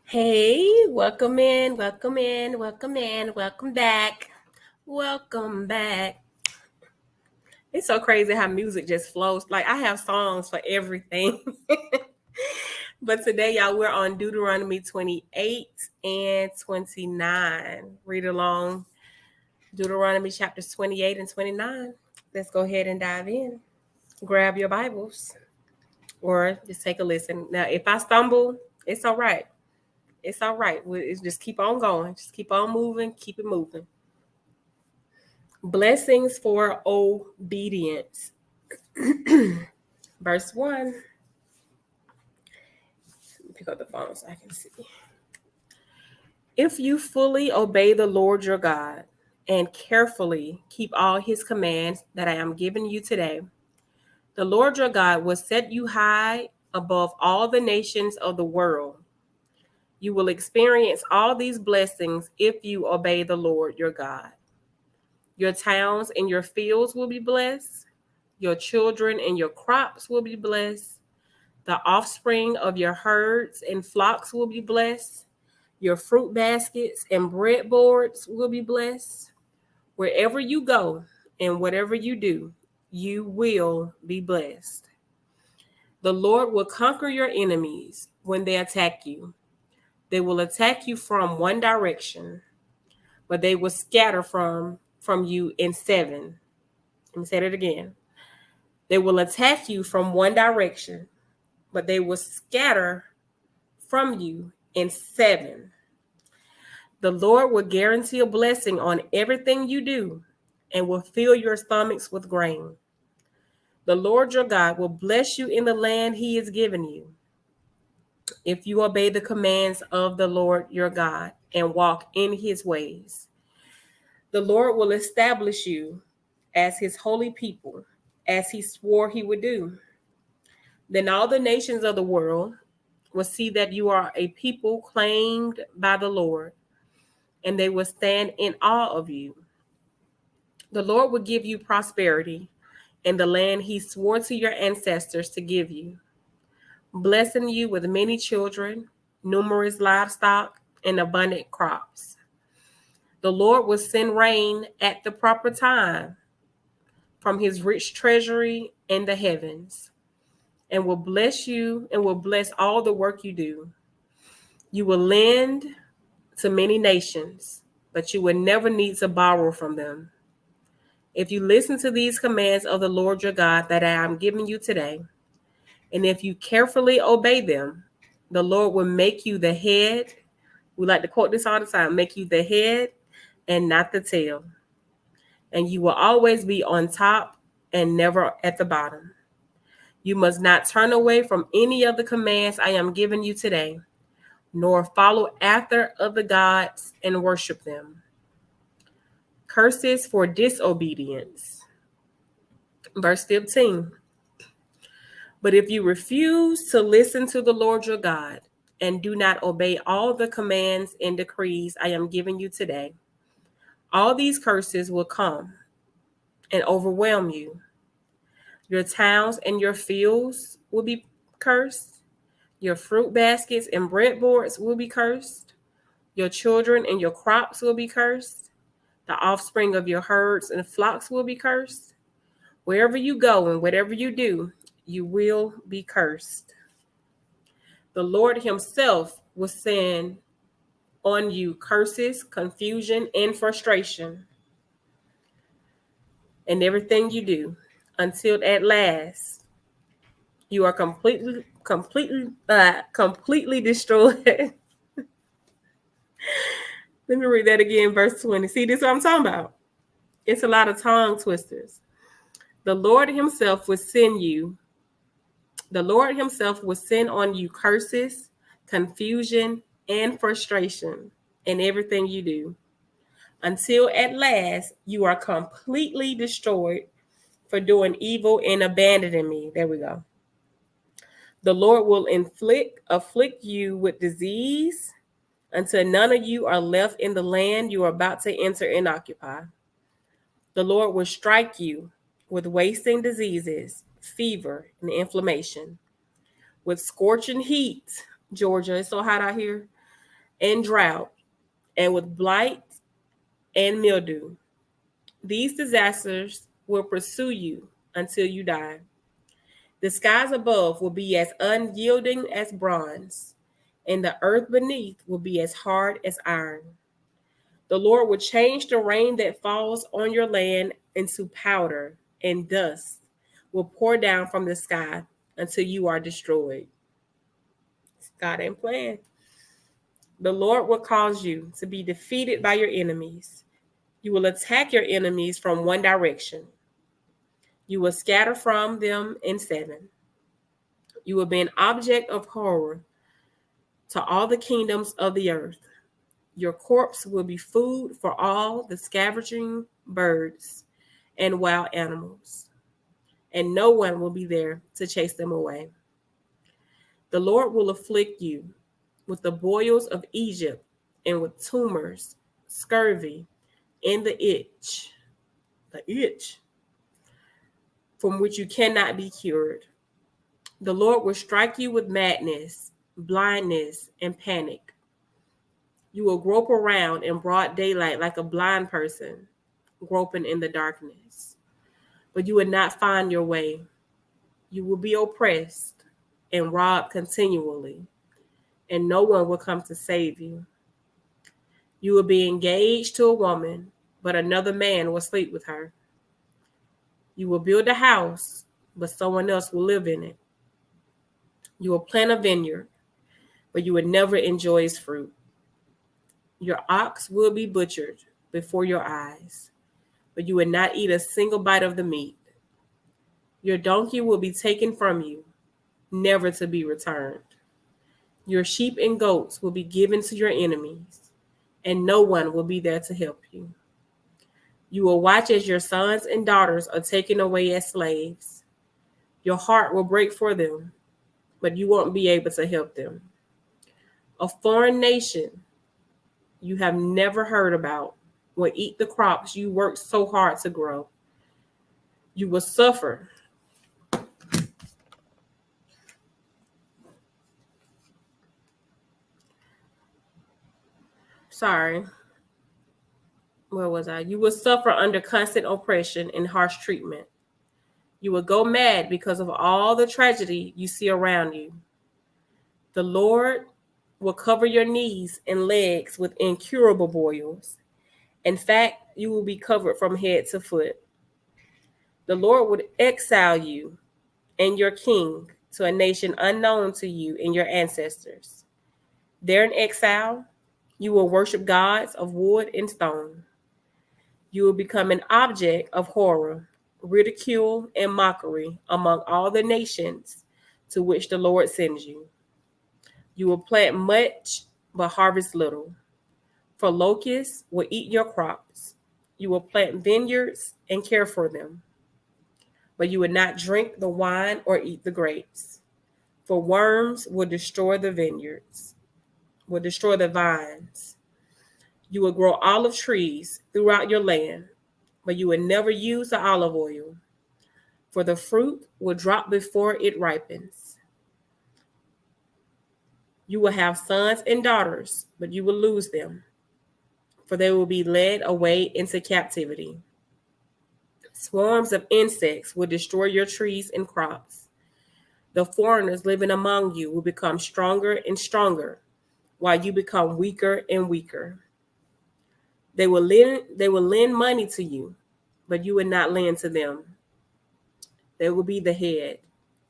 Hey, welcome in, welcome in, welcome in, welcome back, welcome back. It's so crazy how music just flows. Like I have songs for everything. But today, y'all, we're on Deuteronomy 28 and 29. Read along Deuteronomy chapters 28 and 29. Let's go ahead and dive in. Grab your Bibles or just take a listen. Now, if I stumble, it's all right. It's all right. Just keep on going. Just keep on moving. Keep it moving. Blessings for obedience. Verse 1. Pick up the phone so I can see. If you fully obey the Lord your God and carefully keep all his commands that I am giving you today, the Lord your God will set you high above all the nations of the world. You will experience all these blessings if you obey the Lord your God. Your towns and your fields will be blessed. Your children and your crops will be blessed. The offspring of your herds and flocks will be blessed. Your fruit baskets and breadboards will be blessed. Wherever you go and whatever you do, you will be blessed. The Lord will conquer your enemies when they attack you. They will attack you from one direction, but they will scatter from you in seven. Let me say it again. They will attack you from one direction, but they will scatter from you in seven. The Lord will guarantee a blessing on everything you do and will fill your stomachs with grain. The Lord your God will bless you in the land he has given you if you obey the commands of the Lord your God and walk in his ways. The Lord will establish you as his holy people, as he swore he would do. Then all the nations of the world will see that you are a people claimed by the Lord, and they will stand in awe of you. The Lord will give you prosperity in the land he swore to your ancestors to give you, blessing you with many children, numerous livestock, and abundant crops. The Lord will send rain at the proper time from his rich treasury in the heavens, and will bless you and will bless all the work you do. You will lend to many nations, but you will never need to borrow from them. If you listen to these commands of the Lord your God that I am giving you today, and if you carefully obey them, the Lord will make you the head. We like to quote this all the time, make you the head and not the tail. And you will always be on top and never at the bottom. You must not turn away from any of the commands I am giving you today, nor follow after other gods and worship them. Curses for disobedience. Verse 15. But if you refuse to listen to the Lord your God and do not obey all the commands and decrees I am giving you today, all these curses will come and overwhelm you. Your towns and your fields will be cursed. Your fruit baskets and breadboards will be cursed. Your children and your crops will be cursed. The offspring of your herds and flocks will be cursed. Wherever you go and whatever you do, you will be cursed. The Lord himself will send on you curses, confusion, and frustration in everything you do until at last you are completely destroyed. Let me read that again, verse 20. See, this is what I'm talking about. It's a lot of tongue twisters. The Lord himself will send on you curses, confusion, and frustration in everything you do, until at last you are completely destroyed for doing evil and abandoning me. There we go. The Lord will afflict you with disease until none of you are left in the land you are about to enter and occupy. The Lord will strike you with wasting diseases, fever, and inflammation, with scorching heat. Georgia, it's so hot out here. and drought, and with blight and mildew. These disasters will pursue you until you die. The skies above will be as unyielding as bronze, and the earth beneath will be as hard as iron. The Lord will change the rain that falls on your land into powder, and dust will pour down from the sky until you are destroyed. God ain't playing. The Lord will cause you to be defeated by your enemies. You will attack your enemies from one direction. You will scatter from them in seven. You will be an object of horror to all the kingdoms of the earth. Your corpse will be food for all the scavenging birds and wild animals, and no one will be there to chase them away. The Lord will afflict you with the boils of Egypt and with tumors, scurvy, and the itch from which you cannot be cured. The Lord will strike you with madness, blindness, and panic. You will grope around in broad daylight like a blind person, groping in the darkness. But you will not find your way. You will be oppressed and robbed continually, and no one will come to save you. You will be engaged to a woman, but another man will sleep with her. You will build a house, but someone else will live in it. You will plant a vineyard, but you will never enjoy its fruit. Your ox will be butchered before your eyes, but you will not eat a single bite of the meat. Your donkey will be taken from you, never to be returned. Your sheep and goats will be given to your enemies, and no one will be there to help you. You will watch as your sons and daughters are taken away as slaves. Your heart will break for them, but you won't be able to help them. A foreign nation you have never heard about will eat the crops you worked so hard to grow. You will suffer. Sorry. Where was I? You will suffer under constant oppression and harsh treatment. You will go mad because of all the tragedy you see around you. The Lord will cover your knees and legs with incurable boils. In fact, you will be covered from head to foot. The Lord would exile you and your king to a nation unknown to you and your ancestors. There in exile, you will worship gods of wood and stone. You will become an object of horror, ridicule, and mockery among all the nations to which the Lord sends you. You will plant much, but harvest little, for locusts will eat your crops. You will plant vineyards and care for them, but you will not drink the wine or eat the grapes, for worms will destroy the vineyards, will destroy the vines. You will grow olive trees throughout your land, but you will never use the olive oil, for the fruit will drop before it ripens. You will have sons and daughters, but you will lose them, for they will be led away into captivity. Swarms of insects will destroy your trees and crops. The foreigners living among you will become stronger and stronger, while you become weaker and weaker. They will lend money to you, but you will not lend to them. They will be the head,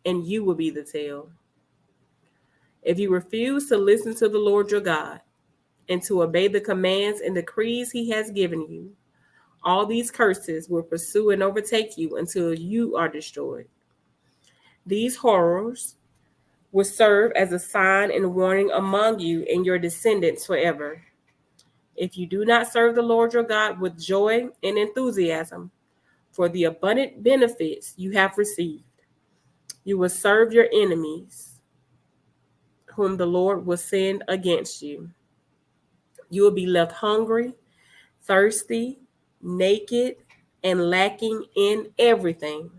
and you will be the tail. If you refuse to listen to the Lord your God and to obey the commands and decrees he has given you, all these curses will pursue and overtake you until you are destroyed. These horrors will serve as a sign and warning among you and your descendants forever. If you do not serve the Lord your God with joy and enthusiasm for the abundant benefits you have received, you will serve your enemies, whom the Lord will send against you. You will be left hungry, thirsty, naked, and lacking in everything.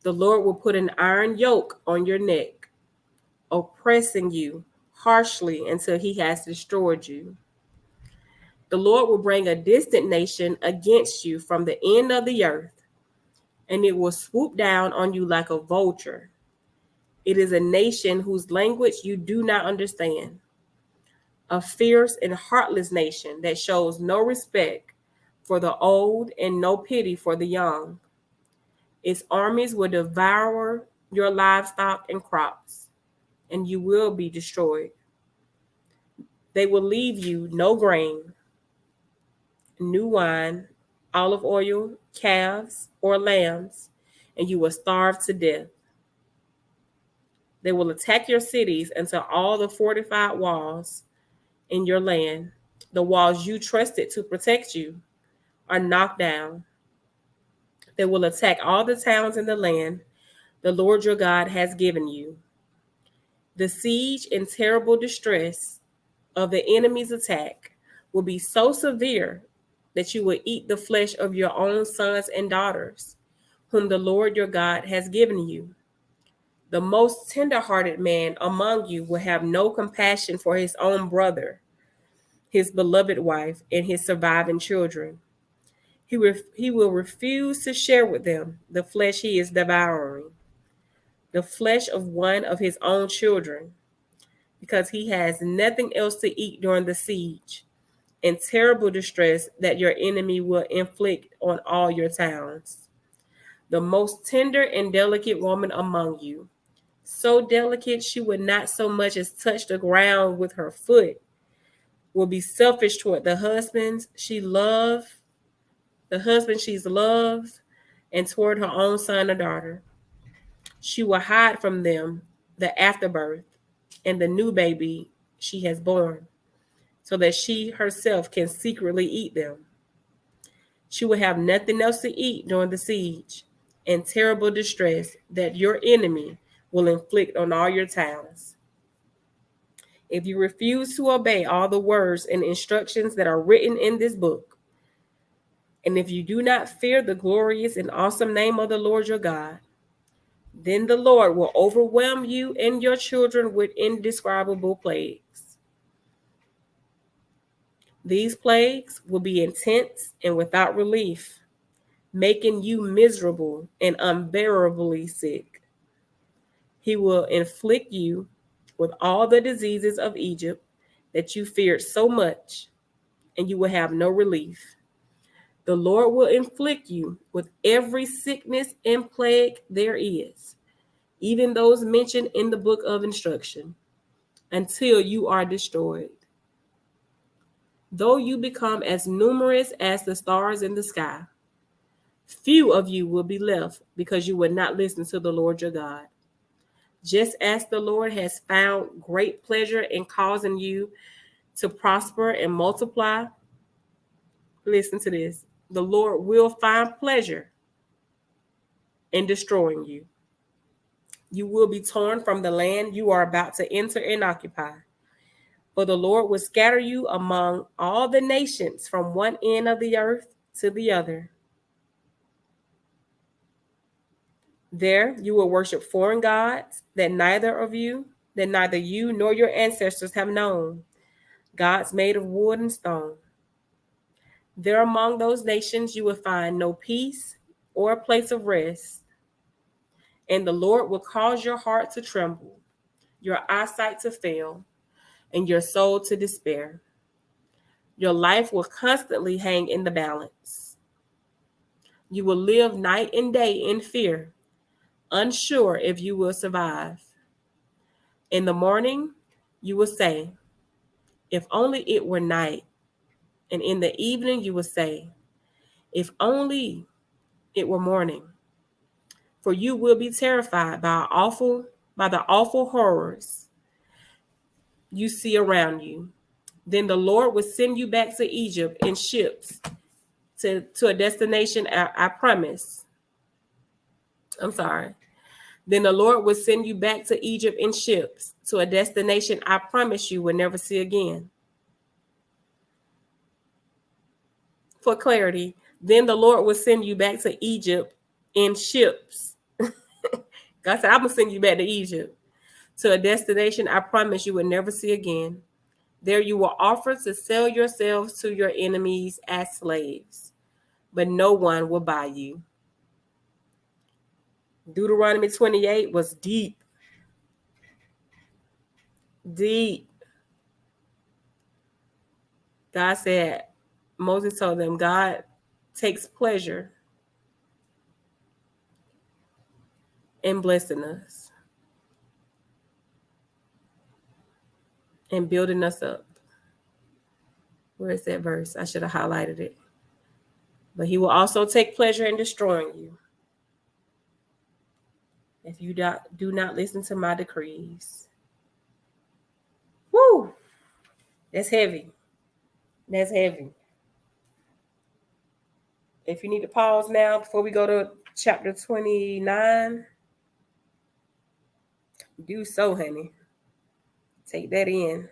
The Lord will put an iron yoke on your neck, oppressing you harshly until he has destroyed you. The Lord will bring a distant nation against you from the end of the earth, and it will swoop down on you like a vulture. It is a nation whose language you do not understand, a fierce and heartless nation that shows no respect for the old and no pity for the young. Its armies will devour your livestock and crops, and you will be destroyed. They will leave you no grain, new wine, olive oil, calves, or lambs, and you will starve to death. They will attack your cities until all the fortified walls in your land, the walls you trusted to protect you, are knocked down. They will attack all the towns in the land the Lord your God has given you. The siege and terrible distress of the enemy's attack will be so severe that you will eat the flesh of your own sons and daughters, whom the Lord your God has given you. The most tender-hearted man among you will have no compassion for his own brother, his beloved wife, and his surviving children. He will refuse to share with them the flesh he is devouring, the flesh of one of his own children, because he has nothing else to eat during the siege and terrible distress that your enemy will inflict on all your towns. The most tender and delicate woman among you, so delicate she would not so much as touch the ground with her foot, will be selfish toward the husband she's loved, and toward her own son or daughter. She will hide from them the afterbirth and the new baby she has born, so that she herself can secretly eat them. She will have nothing else to eat during the siege and terrible distress that your enemy will inflict on all your towns. If you refuse to obey all the words and instructions that are written in this book, and if you do not fear the glorious and awesome name of the Lord your God, then the Lord will overwhelm you and your children with indescribable plagues. These plagues will be intense and without relief, making you miserable and unbearably sick. He will inflict you with all the diseases of Egypt that you feared so much, and you will have no relief. The Lord will inflict you with every sickness and plague there is, even those mentioned in the book of instruction, until you are destroyed. Though you become as numerous as the stars in the sky, few of you will be left because you would not listen to the Lord your God. Just as the Lord has found great pleasure in causing you to prosper and multiply, listen to this, the Lord will find pleasure in destroying you. You will be torn from the land you are about to enter and occupy. For the Lord will scatter you among all the nations from one end of the earth to the other. There you will worship foreign gods that neither you nor your ancestors have known, gods made of wood and stone. There among those nations you will find no peace or a place of rest. And the Lord will cause your heart to tremble, your eyesight to fail, and your soul to despair. Your life will constantly hang in the balance. You will live night and day in fear, unsure if you will survive. In the morning, you will say, if only it were night. And in the evening, you will say, if only it were morning. For you will be terrified by the awful horrors you see around you. Then the Lord will send you back to Egypt in ships to a destination I promise. I'm sorry. Then the Lord will send you back to Egypt in ships to a destination I promise you will never see again. For clarity, then the Lord will send you back to Egypt in ships. God said, I'm going to send you back to Egypt to a destination I promise you will never see again. There you will offer to sell yourselves to your enemies as slaves, but no one will buy you. Deuteronomy 28 was deep. Deep. God said, Moses told them, God takes pleasure in blessing us and building us up. Where is that verse? I should have highlighted it. But he will also take pleasure in destroying you if you do not listen to my decrees. Woo! That's heavy. That's heavy. If you need to pause now before we go to chapter 29, do so, honey. Take that in.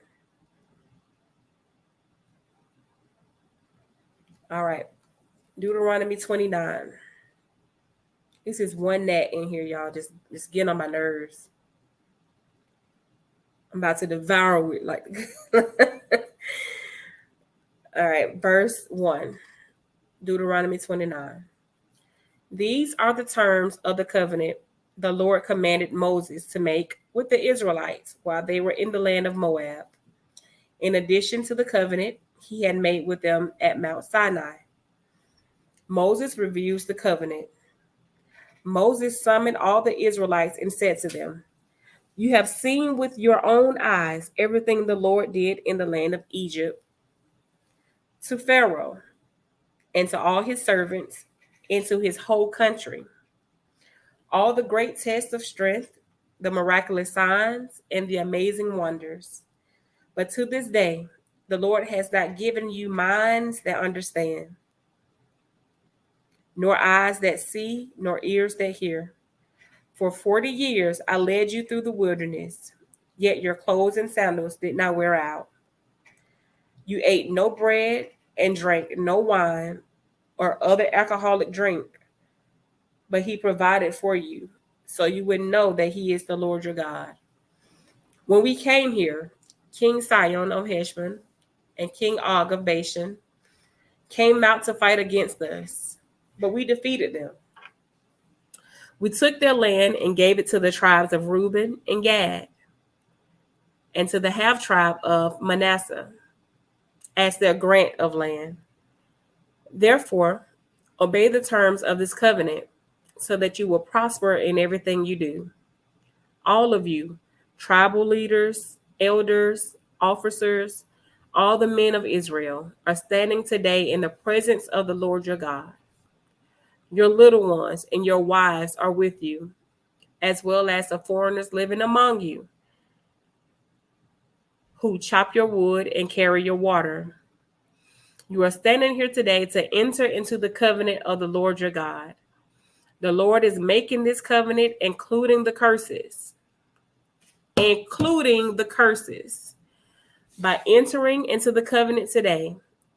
All right. Deuteronomy 29. This is one gnat in here, y'all. Just getting on my nerves. I'm about to devour it. Like, all right, verse 1. Deuteronomy 29. These are the terms of the covenant the Lord commanded Moses to make with the Israelites while they were in the land of Moab, in addition to the covenant he had made with them at Mount Sinai. Moses reviews the covenant. Moses summoned all the Israelites and said to them, "You have seen with your own eyes everything the Lord did in the land of Egypt to Pharaoh and to all his servants and to his whole country. All the great tests of strength, the miraculous signs, and the amazing wonders. But to this day, the Lord has not given you minds that understand, nor eyes that see, nor ears that hear. For 40 years I led you through the wilderness, yet your clothes and sandals did not wear out. You ate no bread and drank no wine or other alcoholic drink, but he provided for you, so you would know that he is the Lord your God. When we came here, King Sihon of Heshbon and King Og of Bashan came out to fight against us, but we defeated them. We took their land and gave it to the tribes of Reuben and Gad, and to the half tribe of Manasseh as their grant of land. Therefore, obey the terms of this covenant so that you will prosper in everything you do. All of you, tribal leaders, elders, officers, all the men of Israel are standing today in the presence of the Lord your God. Your little ones and your wives are with you, as well as the foreigners living among you, who chop your wood and carry your water. You are standing here today to enter into the covenant of the Lord your God. The Lord is making this covenant, including the curses. By entering into the covenant today,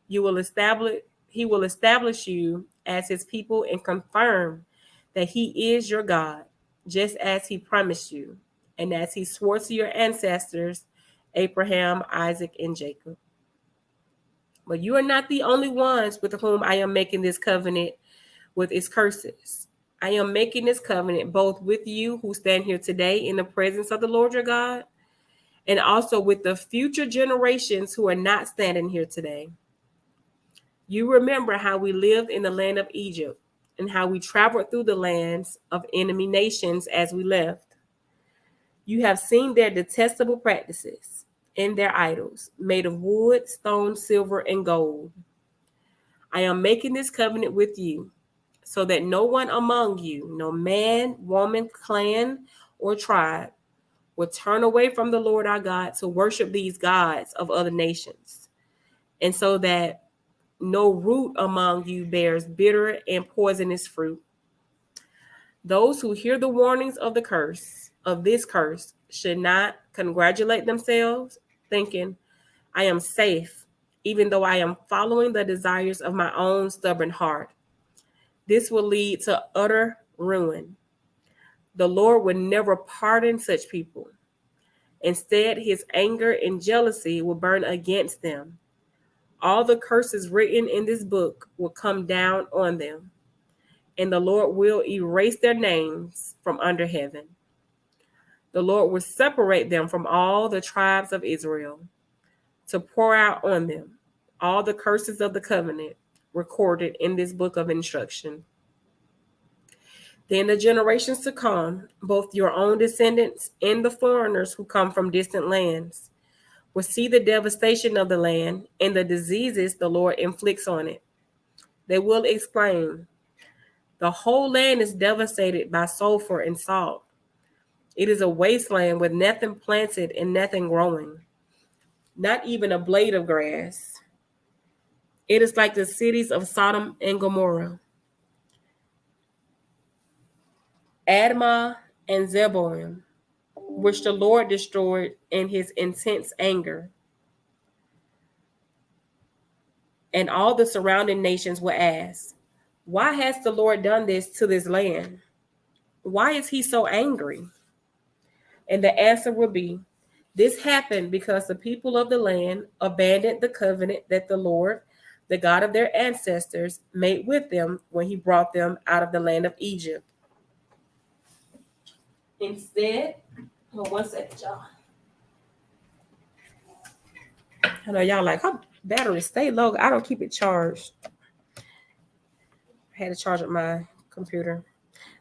he will establish you as his people and confirm that he is your God, just as he promised you, and as he swore to your ancestors, Abraham, Isaac, and Jacob. But you are not the only ones with whom I am making this covenant with its curses. I am making this covenant both with you who stand here today in the presence of the Lord your God, and also with the future generations who are not standing here today. You remember how we lived in the land of Egypt and how we traveled through the lands of enemy nations as we left. You have seen their detestable practices and their idols, made of wood, stone, silver, and gold. I am making this covenant with you so that no one among you, no man, woman, clan, or tribe, will turn away from the Lord our God to worship these gods of other nations, and so that no root among you bears bitter and poisonous fruit. Those who hear the warnings of this curse, should not congratulate themselves, thinking, I am safe, even though I am following the desires of my own stubborn heart. This will lead to utter ruin. The Lord would never pardon such people. Instead, his anger and jealousy will burn against them. All the curses written in this book will come down on them, and the Lord will erase their names from under heaven. The Lord will separate them from all the tribes of Israel to pour out on them all the curses of the covenant recorded in this book of instruction. Then the generations to come, both your own descendants and the foreigners who come from distant lands, will see the devastation of the land and the diseases the Lord inflicts on it. They will exclaim, "The whole land is devastated by sulfur and salt. It is a wasteland with nothing planted and nothing growing, not even a blade of grass. It is like the cities of Sodom and Gomorrah, Admah and Zeboim, which the Lord destroyed in his intense anger." And all the surrounding nations will ask, "Why has the Lord done this to this land? Why is he so angry?" And the answer will be, "This happened because the people of the land abandoned the covenant that the Lord, the God of their ancestors, made with them when he brought them out of the land of Egypt. Instead," one second, y'all. I know y'all like, her battery stay low. I don't keep it charged. I had to charge up my computer.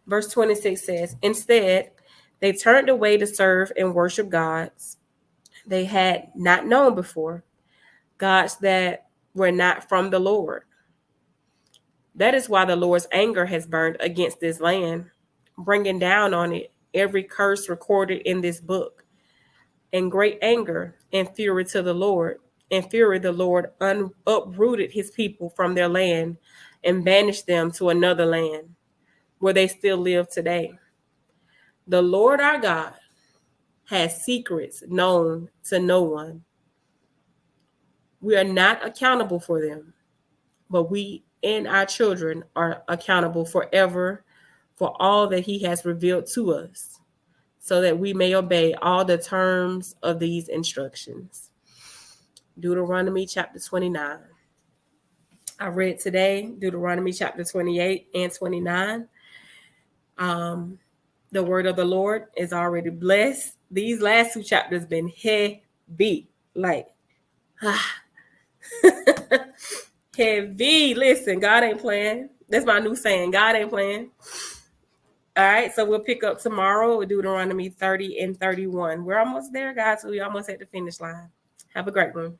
Verse 26 says, "Instead, they turned away to serve and worship gods they had not known before, gods that were not from the Lord. That is why the Lord's anger has burned against this land, bringing down on it every curse recorded in this book. In great anger and fury to the Lord, in fury the Lord uprooted his people from their land and banished them to another land, where they still live today. The Lord our God has secrets known to no one. We are not accountable for them, but we and our children are accountable forever for all that he has revealed to us, so that we may obey all the terms of these instructions." Deuteronomy chapter 29. I read today Deuteronomy chapter 28 and 29. The word of the Lord is already blessed. These last two chapters been heavy, like heavy. Listen, God ain't playing. That's my new saying. God ain't playing. All right, so we'll pick up tomorrow with Deuteronomy 30 and 31. We're almost there, guys. So we almost at the finish line. Have a great one.